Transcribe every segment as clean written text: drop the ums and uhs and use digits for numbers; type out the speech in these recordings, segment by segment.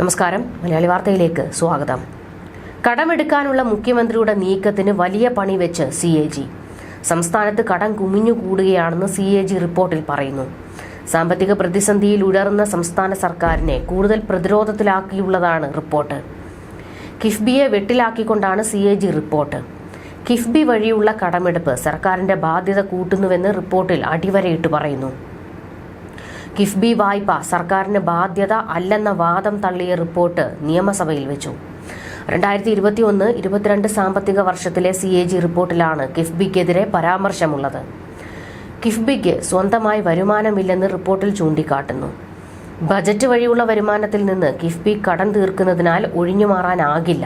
നമസ്കാരം, മലയാളി വാർത്തയിലേക്ക് സ്വാഗതം. കടമെടുക്കാനുള്ള മുഖ്യമന്ത്രിയുടെ നീക്കത്തിന് വലിയ പണി വെച്ച് CAG. സംസ്ഥാനത്ത് കടം കുമിഞ്ഞുകൂടുകയാണെന്ന് CAG റിപ്പോർട്ടിൽ പറയുന്നു. സാമ്പത്തിക പ്രതിസന്ധിയിൽ ഉയർന്ന സംസ്ഥാന സർക്കാരിനെ കൂടുതൽ പ്രതിരോധത്തിലാക്കിയുള്ളതാണ് റിപ്പോർട്ട്. കിഫ്ബിയെ വെട്ടിലാക്കിക്കൊണ്ടാണ് CAG റിപ്പോർട്ട്. കിഫ്ബി വഴിയുള്ള കടമെടുപ്പ് സർക്കാരിന്റെ ബാധ്യത കൂട്ടുന്നുവെന്ന് റിപ്പോർട്ടിൽ അടിവരയിട്ട് പറയുന്നു. കിഫ്ബി വായ്പ സർക്കാരിന് ബാധ്യത അല്ലെന്ന വാദം തള്ളിയ റിപ്പോർട്ട് നിയമസഭയിൽ വെച്ചു. 2021-22 സാമ്പത്തിക വർഷത്തിലെ CAG റിപ്പോർട്ടിലാണ് കിഫ്ബിക്കെതിരെ പരാമർശമുള്ളത്. കിഫ്ബിക്ക് സ്വന്തമായി വരുമാനമില്ലെന്ന് റിപ്പോർട്ടിൽ ചൂണ്ടിക്കാട്ടുന്നു. ബജറ്റ് വഴിയുള്ള വരുമാനത്തിൽ നിന്ന് കിഫ്ബി കടം തീർക്കുന്നതിനാൽ ഒഴിഞ്ഞുമാറാനാകില്ല.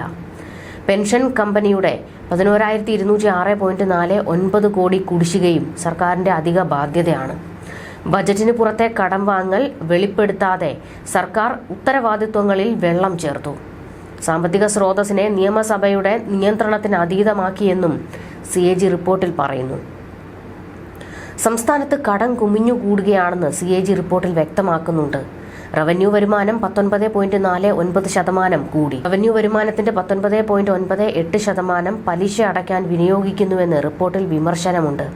പെൻഷൻ കമ്പനിയുടെ 11,206.49 കോടി കുടിശ്ശികയും സർക്കാരിന്റെ അധിക ബാധ്യതയാണ്. ബജറ്റിന് പുറത്തെ കടം വാങ്ങൽ വെളിപ്പെടുത്താതെ സർക്കാർ ഉത്തരവാദിത്വങ്ങളിൽ വെള്ളം ചേർത്തു. സാമ്പത്തിക സ്രോതസ്സിനെ നിയമസഭയുടെ നിയന്ത്രണത്തിന് അതീതമാക്കിയെന്നും CAG റിപ്പോർട്ടിൽ പറയുന്നു. സംസ്ഥാനത്ത് കടം കുമിഞ്ഞുകൂടുകയാണെന്ന് CAG റിപ്പോർട്ടിൽ വ്യക്തമാക്കുന്നുണ്ട്. റവന്യൂ വരുമാനം 19.49% കൂടി. റവന്യൂ വരുമാനത്തിന്റെ 19.98% പലിശ അടയ്ക്കാൻ വിനിയോഗിക്കുന്നുവെന്ന് റിപ്പോർട്ടിൽ വിമർശനമുണ്ട്.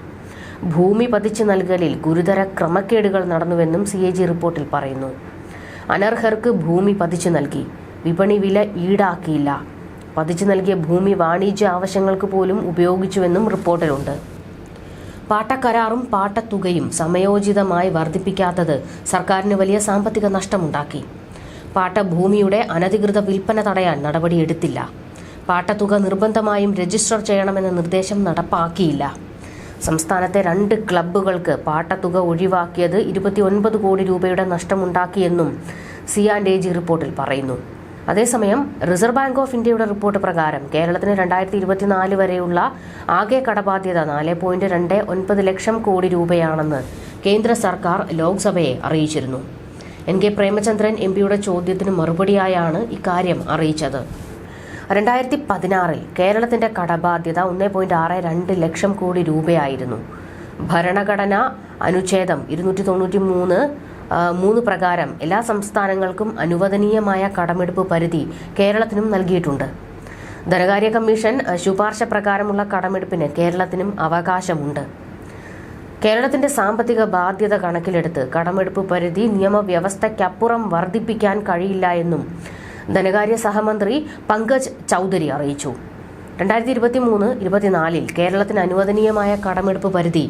ഭൂമി പതിച്ചു നൽകലിൽ ഗുരുതര ക്രമക്കേടുകൾ നടന്നുവെന്നും CAG റിപ്പോർട്ടിൽ പറയുന്നു. അനർഹർക്ക് ഭൂമി പതിച്ചു നൽകി, വിപണി വില ഈടാക്കിയില്ല. പതിച്ചു നൽകിയ ഭൂമി വാണിജ്യ ആവശ്യങ്ങൾക്ക് പോലും ഉപയോഗിച്ചുവെന്നും റിപ്പോർട്ടിലുണ്ട്. പാട്ടക്കരാറും പാട്ടത്തുകയും സമയോചിതമായി വർദ്ധിപ്പിക്കാത്തത് സർക്കാരിന് വലിയ സാമ്പത്തിക നഷ്ടമുണ്ടാക്കി. പാട്ടഭൂമിയുടെ അനധികൃത വിൽപ്പന തടയാൻ നടപടിയെടുത്തില്ല. പാട്ടത്തുക നിർബന്ധമായും രജിസ്റ്റർ ചെയ്യണമെന്ന നിർദ്ദേശം നടപ്പാക്കിയില്ല. സംസ്ഥാനത്തെ 2 ക്ലബ്ബുകൾക്ക് പാട്ടത്തുക ഒഴിവാക്കിയത് 29 കോടി രൂപയുടെ നഷ്ടമുണ്ടാക്കിയെന്നും C&AG റിപ്പോർട്ടിൽ പറയുന്നു. അതേസമയം റിസർവ് ബാങ്ക് ഓഫ് ഇന്ത്യയുടെ റിപ്പോർട്ട് പ്രകാരം കേരളത്തിന് 2024 വരെയുള്ള ആകെ കടബാധ്യത 4.29 ലക്ഷം കോടി രൂപയാണെന്ന് കേന്ദ്ര സർക്കാർ ലോക്സഭയെ അറിയിച്ചിരുന്നു. NK പ്രേമചന്ദ്രൻ MPയുടെ ചോദ്യത്തിന് മറുപടിയായാണ് ഇക്കാര്യം അറിയിച്ചത്. 2016 കേരളത്തിന്റെ കടബാധ്യത 1.62 ലക്ഷം കോടി രൂപയായിരുന്നു. ഭരണഘടനാ അനുച്ഛേദം 293 പ്രകാരം എല്ലാ സംസ്ഥാനങ്ങൾക്കും അനുവദനീയമായ കടമെടുപ്പ് പരിധി കേരളത്തിനും നൽകിയിട്ടുണ്ട്. ധനകാര്യ കമ്മീഷൻ ശുപാർശ പ്രകാരമുള്ള കടമെടുപ്പിന് കേരളത്തിനും അവകാശമുണ്ട്. കേരളത്തിന്റെ സാമ്പത്തിക ബാധ്യത കണക്കിലെടുത്ത് കടമെടുപ്പ് പരിധി നിയമവ്യവസ്ഥയ്ക്കപ്പുറം വർദ്ധിപ്പിക്കാൻ കഴിയില്ല എന്നും ധനകാര്യ സഹമന്ത്രി പങ്കജ് ചൌധരി അറിയിച്ചു. 2023-24 കേരളത്തിന് അനുവദനീയമായ കടമെടുപ്പ് പരിധി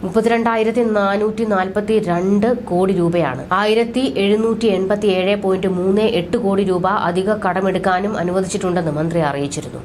32,442 കോടി രൂപയാണ്. 1,787.38 കോടി രൂപ അധിക കടമെടുക്കാനും അനുവദിച്ചിട്ടുണ്ടെന്ന് മന്ത്രി അറിയിച്ചിരുന്നു.